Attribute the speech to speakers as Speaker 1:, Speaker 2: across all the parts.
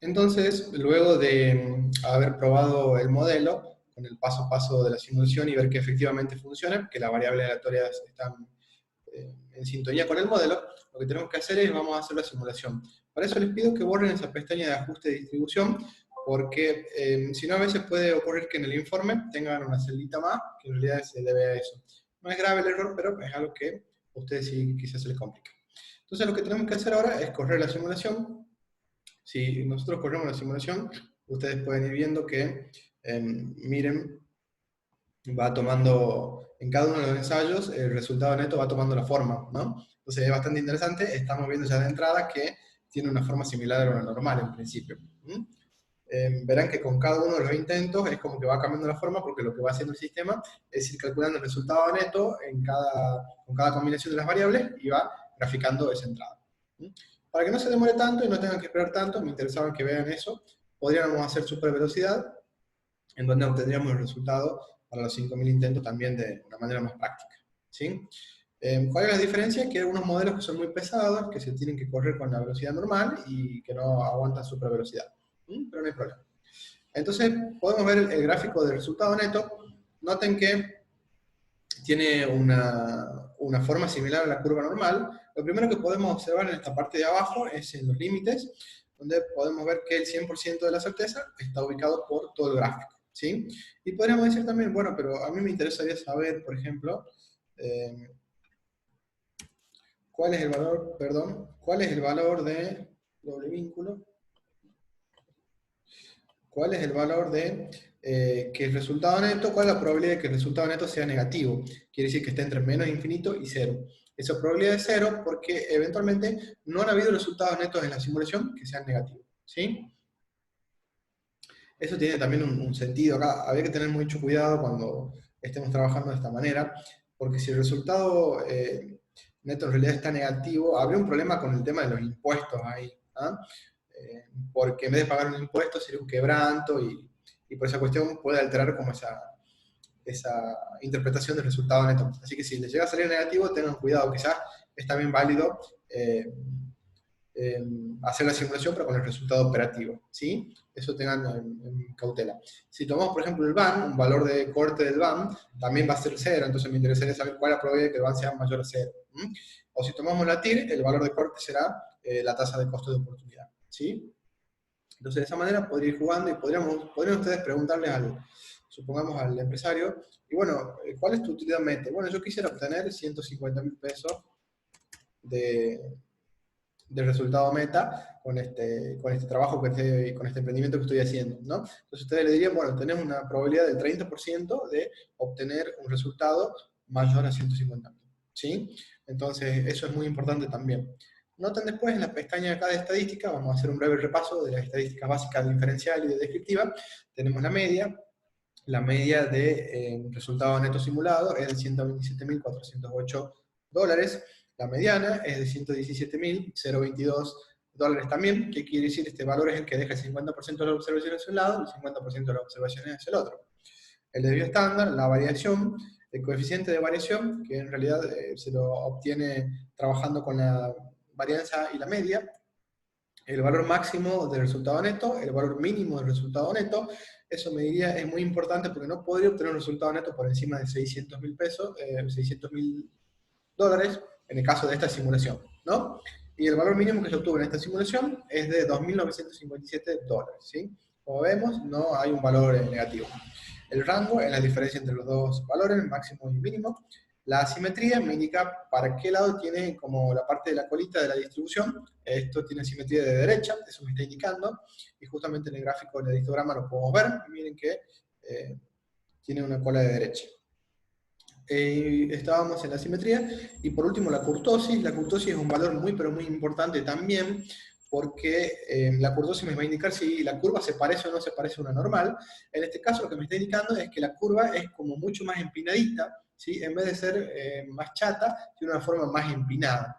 Speaker 1: Entonces, luego de haber probado el modelo, con el paso a paso de la simulación y ver que efectivamente funciona, que las variables aleatorias están en sintonía con el modelo, lo que tenemos que hacer es, vamos a hacer la simulación. Para eso les pido que borren esa pestaña de ajuste de distribución, porque si no a veces puede ocurrir que en el informe tengan una celita más, que en realidad se debe a eso. No es grave el error, pero es algo que a ustedes sí quizás se les complica. Entonces lo que tenemos que hacer ahora es correr la simulación. Si nosotros corremos la simulación, ustedes pueden ir viendo que, miren, va tomando, en cada uno de los ensayos, el resultado neto va tomando la forma, ¿no? Entonces es bastante interesante, estamos viendo ya de entrada que tiene una forma similar a una normal en principio. Verán que con cada uno de los intentos es como que va cambiando la forma, porque lo que va haciendo el sistema es ir calculando el resultado neto con cada combinación de las variables y va graficando esa entrada. Para que no se demore tanto y no tengan que esperar tanto, me interesaba que vean eso, podríamos hacer super velocidad, en donde obtendríamos el resultado para los 5.000 intentos también de una manera más práctica. ¿Sí? ¿Cuál es la diferencia? Que hay algunos modelos que son muy pesados, que se tienen que correr con la velocidad normal y que no aguantan super velocidad. Pero no hay problema. Entonces, podemos ver el gráfico del resultado neto. Noten que tiene una forma similar a la curva normal. Lo primero que podemos observar en esta parte de abajo es en los límites, donde podemos ver que el 100% de la certeza está ubicado por todo el gráfico. ¿Sí? Y podríamos decir también, bueno, pero a mí me interesaría saber, por ejemplo, cuál es el valor, perdón, cuál es el valor de doble vínculo, cuál es el valor de que el resultado neto, cuál es la probabilidad de que el resultado neto sea negativo. Quiere decir que esté entre menos infinito y cero. Esa probabilidad es cero porque eventualmente no han habido resultados netos en la simulación que sean negativos. ¿Sí? Eso tiene también un sentido acá. Habría que tener mucho cuidado cuando estemos trabajando de esta manera, porque si el resultado neto en realidad está negativo, habría un problema con el tema de los impuestos ahí. ¿Ah? Porque en vez de pagar un impuesto sería un quebranto y por esa cuestión puede alterar como esa interpretación del resultado neto. Así que si les llega a salir negativo, tengan cuidado. Quizás es también válido hacer la simulación, pero con el resultado operativo. ¿Sí? Eso tengan en cautela. Si tomamos, por ejemplo, el BAN, un valor de corte del BAN, también va a ser cero, entonces me interesaría saber cuál es la probabilidad de que el BAN sea mayor a cero. O si tomamos la TIR, el valor de corte será la tasa de costo de oportunidad. ¿Sí? Entonces, de esa manera podría ir jugando y podrían ustedes preguntarle supongamos al empresario, y bueno, ¿cuál es tu utilidad meta? Bueno, yo quisiera obtener 150.000 pesos de resultado meta con este trabajo, con este emprendimiento que estoy haciendo, ¿no? Entonces ustedes le dirían, bueno, tenés una probabilidad del 30% de obtener un resultado mayor a 150.000, ¿sí? Entonces eso es muy importante también. Noten después en la pestaña acá de estadística, vamos a hacer un breve repaso de las estadísticas básicas de diferencial y de descriptiva. Tenemos la media de resultado neto simulado es de $127.408. La mediana es de $117.022 también. ¿Qué quiere decir? Este valor es el que deja el 50% de las observaciones hacia un lado y el 50% de las observaciones hacia el otro. El desvío estándar, la variación, el coeficiente de variación, que en realidad se lo obtiene trabajando con la varianza y la media, el valor máximo del resultado neto, el valor mínimo del resultado neto. Eso me diría es muy importante porque no podría obtener un resultado neto por encima de 600.000 pesos, $600.000 en el caso de esta simulación, ¿no? Y el valor mínimo que se obtuvo en esta simulación es de $2.957, ¿sí? Como vemos, no hay un valor negativo. El rango es la diferencia entre los dos valores, máximo y mínimo. La asimetría me indica para qué lado tiene como la parte de la colita de la distribución. Esto tiene simetría de derecha, eso me está indicando. Y justamente en el gráfico del histograma lo podemos ver. Miren que tiene una cola de derecha. Estábamos en la simetría. Y por último la kurtosis. La kurtosis es un valor muy pero muy importante también, porque la kurtosis me va a indicar si la curva se parece o no se parece a una normal. En este caso lo que me está indicando es que la curva es como mucho más empinadita, ¿sí? En vez de ser más chata, tiene una forma más empinada.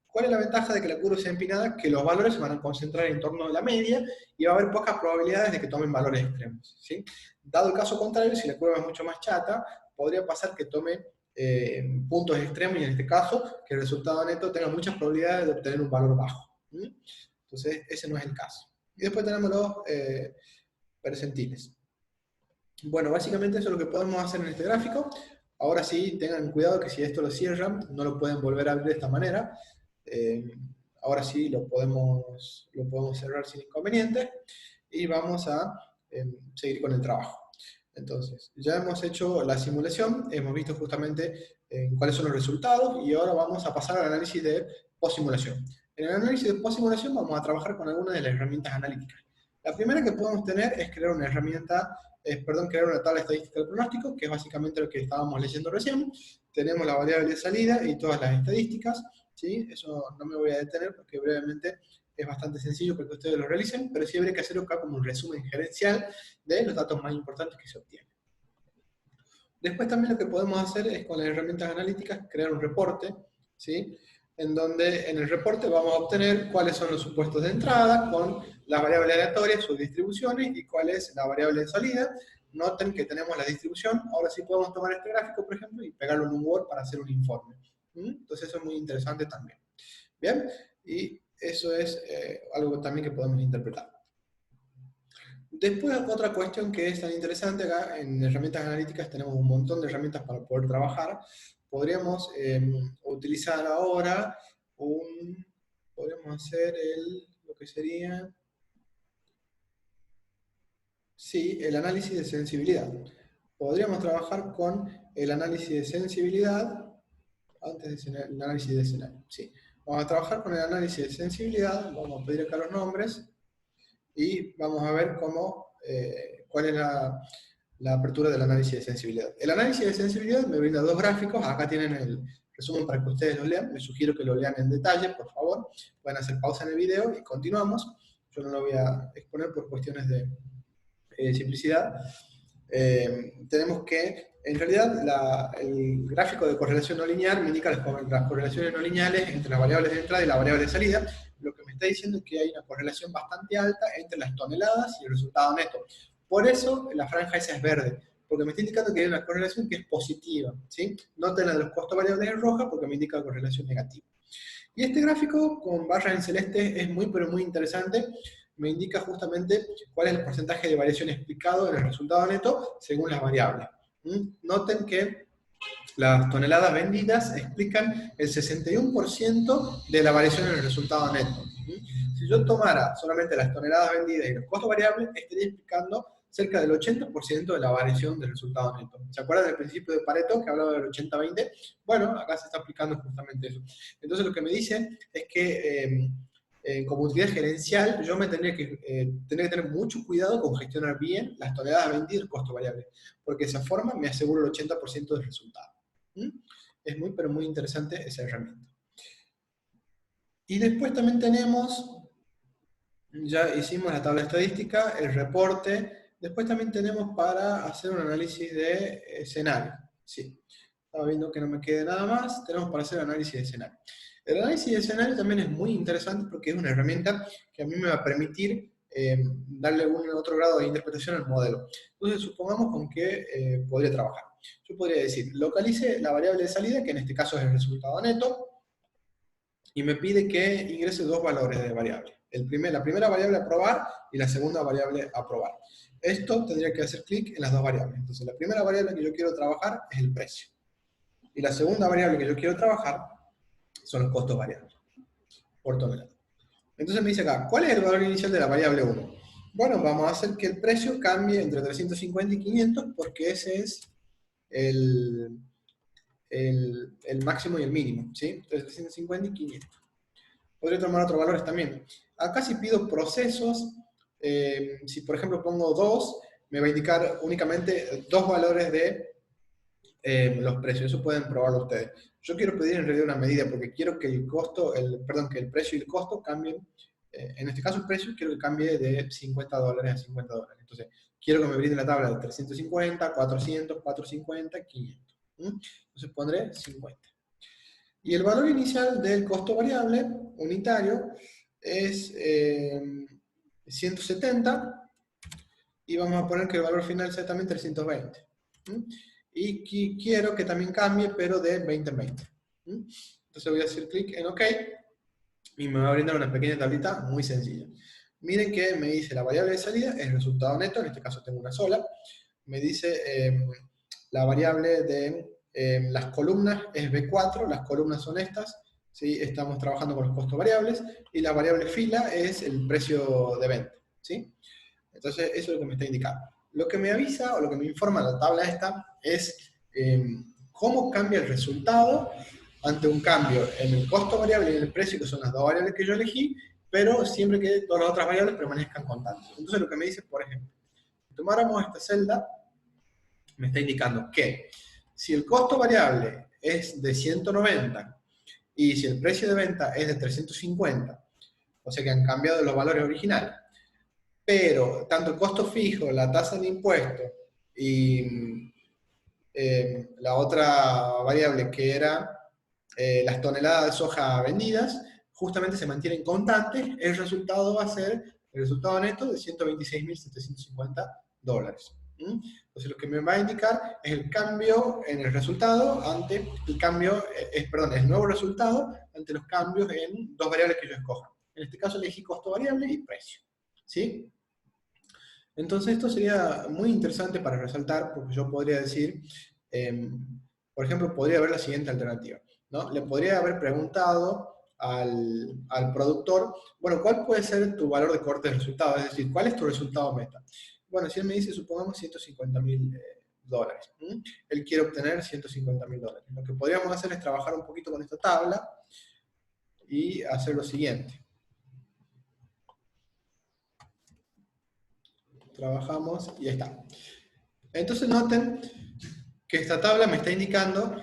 Speaker 1: ¿Cuál es la ventaja de que la curva sea empinada? Que los valores se van a concentrar en torno de la media y va a haber pocas probabilidades de que tomen valores extremos, ¿sí? Dado el caso contrario, si la curva es mucho más chata, podría pasar que tome puntos extremos y en este caso que el resultado neto tenga muchas probabilidades de obtener un valor bajo. Entonces ese no es el caso. Y después tenemos los percentiles. Bueno, básicamente eso es lo que podemos hacer en este gráfico. Ahora sí, tengan cuidado que si esto lo cierran, no lo pueden volver a abrir de esta manera. Eh, Ahora sí lo podemos cerrar sin inconveniente. Y vamos a seguir con el trabajo. Entonces, ya hemos hecho la simulación, hemos visto justamente cuáles son los resultados y ahora vamos a pasar al análisis de post-simulación. En el análisis de post-simulación vamos a trabajar con algunas de las herramientas analíticas. La primera que podemos tener es crear una herramienta, crear una tabla estadística del pronóstico, que es básicamente lo que estábamos leyendo recién. Tenemos la variable de salida y todas las estadísticas, ¿sí? Eso no me voy a detener porque brevemente es bastante sencillo para que ustedes lo realicen, pero sí habría que hacerlo acá como un resumen gerencial de los datos más importantes que se obtienen. Después también lo que podemos hacer es con las herramientas analíticas crear un reporte, ¿sí? En donde en el reporte vamos a obtener cuáles son los supuestos de entrada con las variables aleatorias, sus distribuciones y cuál es la variable de salida. Noten que tenemos la distribución, ahora sí podemos tomar este gráfico, por ejemplo, y pegarlo en un Word para hacer un informe. Entonces eso es muy interesante también. Bien, y eso es algo también que podemos interpretar. Después, otra cuestión que es tan interesante acá, en herramientas analíticas tenemos un montón de herramientas para poder trabajar. Podríamos utilizar ahora podríamos hacer lo que sería, sí, el análisis de sensibilidad. Podríamos trabajar con el análisis de sensibilidad, antes del análisis de escenario, sí. Vamos a trabajar con el análisis de sensibilidad, vamos a pedir acá los nombres, y vamos a ver cuál es la apertura del análisis de sensibilidad. El análisis de sensibilidad me brinda dos gráficos, acá tienen el resumen para que ustedes los lean, les sugiero que lo lean en detalle, por favor, pueden hacer pausa en el video y continuamos, yo no lo voy a exponer por cuestiones de simplicidad. Tenemos que, en realidad, el gráfico de correlación no lineal me indica las correlaciones no lineales entre las variables de entrada y la variable de salida. Lo que me está diciendo es que hay una correlación bastante alta entre las toneladas y el resultado neto. Por eso la franja esa es verde, porque me está indicando que hay una correlación que es positiva, ¿sí? Noten la de los costos variables en roja porque me indica correlación negativa. Y este gráfico con barras en celeste es muy, pero muy interesante. Me indica justamente cuál es el porcentaje de variación explicado en el resultado neto según las variables. Noten que las toneladas vendidas explican el 61% de la variación en el resultado neto. Si yo tomara solamente las toneladas vendidas y los costos variables, estaría explicando cerca del 80% de la variación del resultado neto. ¿Se acuerdan del principio de Pareto que hablaba del 80-20? Bueno, acá se está aplicando justamente eso. Entonces lo que me dice es que como utilidad gerencial yo me tendría que tener mucho cuidado con gestionar bien las toneladas vendidas y el costo variable, porque de esa forma me aseguro el 80% del resultado. Es muy, pero muy interesante esa herramienta. Y después también tenemos, ya hicimos la tabla estadística, el reporte, después también tenemos para hacer un análisis de escenario. Sí, estaba viendo que no me quede nada más, tenemos para hacer análisis de escenario. El análisis de escenario también es muy interesante porque es una herramienta que a mí me va a permitir darle un otro grado de interpretación al modelo. Entonces, supongamos con qué podría trabajar. Yo podría decir, localice la variable de salida, que en este caso es el resultado neto, y me pide que ingrese dos valores de variable. La primera variable a probar y la segunda variable a probar. Esto tendría que hacer clic en las dos variables. Entonces, la primera variable que yo quiero trabajar es el precio. Y la segunda variable que yo quiero trabajar son los costos variables por tonelada. Entonces me dice acá, ¿cuál es el valor inicial de la variable 1? Bueno, vamos a hacer que el precio cambie entre 350 y 500 porque ese es el máximo y el mínimo, ¿sí? Entonces 350 y 500. Podría tomar otros valores también. Acá si pido procesos, si por ejemplo pongo 2, me va a indicar únicamente dos valores de los precios. Eso pueden probarlo ustedes. Yo quiero pedir en realidad una medida porque quiero que el costo, que el precio y el costo cambien. En este caso el precio quiero que cambie de $50 a $50. Entonces, quiero que me brinde la tabla de 350, 400, 450, 500. Entonces pondré 50. Y el valor inicial del costo variable unitario es 170 y vamos a poner que el valor final sea también 320. Y quiero que también cambie, pero de 20 en 20. Entonces voy a hacer clic en OK y me va a brindar una pequeña tablita muy sencilla. miren que me dice la variable de salida es el resultado neto, en este caso tengo una sola. Me dice la variable de las columnas es B4, las columnas son estas, ¿sí? Estamos trabajando con los costos variables, y la variable fila es el precio de venta, ¿sí? Entonces, eso es lo que me está indicando. Lo que me avisa o lo que me informa la tabla esta es cómo cambia el resultado ante un cambio en el costo variable y en el precio, que son las dos variables que yo elegí, pero siempre que todas las otras variables permanezcan constantes. Entonces, lo que me dice, por ejemplo, si tomáramos esta celda, me está indicando que si el costo variable es de 190 y si el precio de venta es de 350, o sea que han cambiado los valores originales, pero tanto el costo fijo, la tasa de impuesto y la otra variable que era las toneladas de soja vendidas, justamente se mantienen constantes, el resultado va a ser el resultado neto de $126.750. Entonces lo que me va a indicar es el cambio en el resultado ante el cambio, perdón, el nuevo resultado ante los cambios en dos variables que yo escoja. En este caso elegí costo variable y precio. ¿Sí? Entonces esto sería muy interesante para resaltar, porque yo podría decir, por ejemplo, podría haber la siguiente alternativa, ¿no? Le podría haber preguntado al productor, bueno, ¿cuál puede ser tu valor de corte de resultado? Es decir, ¿cuál es tu resultado meta? Bueno, si él me dice, supongamos $150.000, él quiere obtener $150.000. Lo que podríamos hacer es trabajar un poquito con esta tabla y hacer lo siguiente. Trabajamos y ahí está. Entonces noten que esta tabla me está indicando,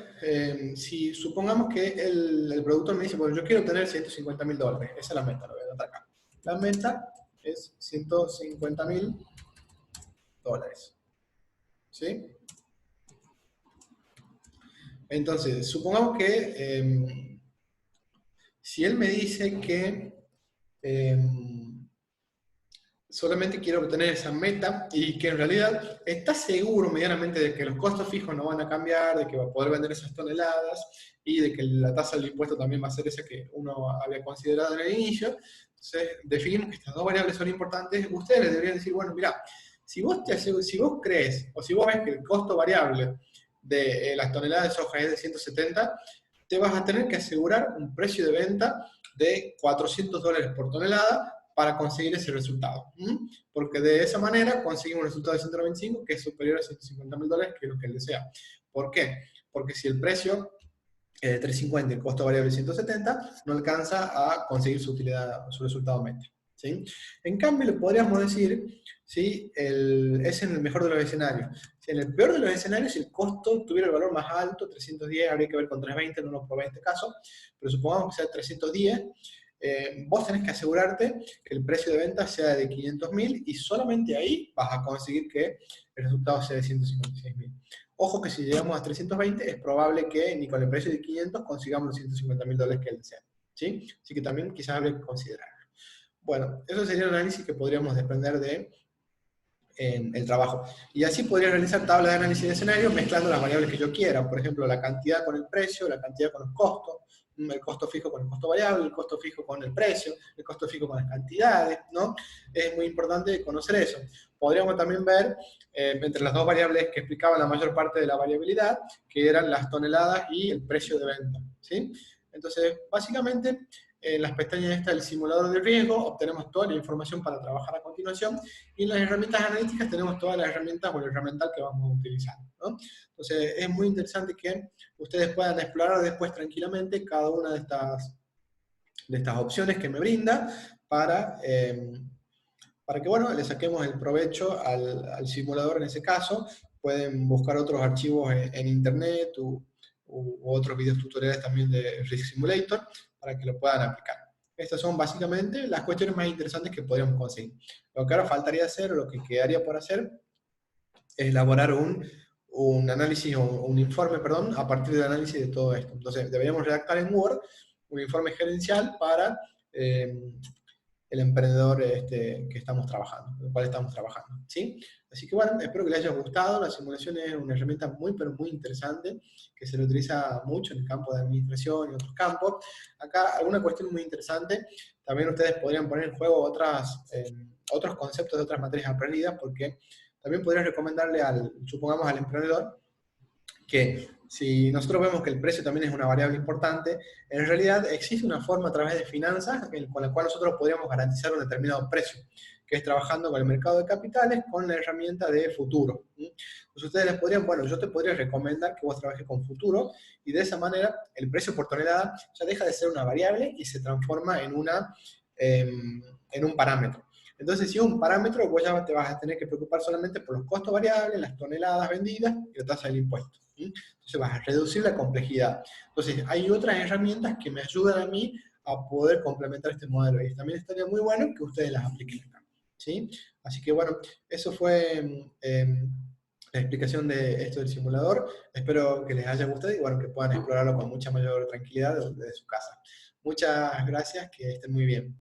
Speaker 1: si supongamos que el productor me dice, bueno, yo quiero obtener $150.000, esa es la meta, lo voy a anotar acá. La meta es $150.000. ¿Sí? Entonces, supongamos que si él me dice que solamente quiero obtener esa meta y que en realidad está seguro medianamente de que los costos fijos no van a cambiar, de que va a poder vender esas toneladas y de que la tasa del impuesto también va a ser esa que uno había considerado en el inicio. Entonces, definimos que estas dos variables son importantes. Ustedes les deberían decir, bueno, mira, si vos crees o si vos ves que el costo variable de las toneladas de soja es de 170, te vas a tener que asegurar un precio de venta de $400 por tonelada para conseguir ese resultado. Porque de esa manera conseguimos un resultado de 195 que es superior a $150.000, que es lo que él desea. ¿Por qué? Porque si el precio es de 350 y el costo variable de 170, no alcanza a conseguir su utilidad, su resultado meta. ¿Sí? En cambio, le podríamos decir, ¿sí? Es en el mejor de los escenarios. Si en el peor de los escenarios, si el costo tuviera el valor más alto, 310, habría que ver con 320, no lo probé en este caso, pero supongamos que sea 310, vos tenés que asegurarte que el precio de venta sea de 500.000 y solamente ahí vas a conseguir que el resultado sea de 156.000. Ojo que si llegamos a 320 es probable que ni con el precio de 500 consigamos los $150.000 que él desea. ¿Sí? Así que también quizás habría que considerarlo. Bueno, eso sería un análisis que podríamos desprender de el trabajo. Y así podría realizar tablas de análisis de escenario mezclando las variables que yo quiera. Por ejemplo, la cantidad con el precio, la cantidad con los costos, el costo fijo con el costo variable, el costo fijo con el precio, el costo fijo con las cantidades, ¿no? Es muy importante conocer eso. Podríamos también ver entre las dos variables que explicaban la mayor parte de la variabilidad, que eran las toneladas y el precio de venta, ¿sí? Entonces, básicamente, en las pestañas esta del simulador de riesgo obtenemos toda la información para trabajar a continuación, y en las herramientas analíticas tenemos todas las herramientas o el herramiental que vamos a utilizar, ¿no? Entonces es muy interesante que ustedes puedan explorar después tranquilamente cada una de estas opciones que me brinda para que, bueno, le saquemos el provecho al simulador en ese caso. Pueden buscar otros archivos en internet u otros videos tutoriales también de Risk Simulator para que lo puedan aplicar. Estas son básicamente las cuestiones más interesantes que podríamos conseguir. Lo que ahora faltaría hacer, o lo que quedaría por hacer, es elaborar un análisis, o un informe, perdón, a partir del análisis de todo esto. Entonces, deberíamos redactar en Word un informe gerencial para el emprendedor que estamos trabajando, con el cual estamos trabajando, ¿sí? Así que bueno, espero que les haya gustado. La simulación es una herramienta muy, pero muy interesante, que se le utiliza mucho en el campo de administración y otros campos. Acá, alguna cuestión muy interesante, también ustedes podrían poner en juego otros conceptos de otras materias aprendidas, porque también podrían recomendarle supongamos, al emprendedor, que si nosotros vemos que el precio también es una variable importante, en realidad existe una forma a través de finanzas con la cual nosotros podríamos garantizar un determinado precio, que es trabajando con el mercado de capitales con la herramienta de futuro. Entonces ustedes les podrían, bueno, yo te podría recomendar que vos trabajes con futuro y de esa manera el precio por tonelada ya deja de ser una variable y se transforma en un parámetro. Entonces, si es un parámetro, vos ya te vas a tener que preocupar solamente por los costos variables, las toneladas vendidas y la tasa del impuesto. Entonces vas a reducir la complejidad. Entonces hay otras herramientas que me ayudan a mí a poder complementar este modelo y también estaría muy bueno que ustedes las apliquen acá, ¿sí? Así que bueno, eso fue la explicación de esto del simulador. Espero que les haya gustado y bueno, que puedan explorarlo con mucha mayor tranquilad desde su casa. Muchas gracias, que estén muy bien.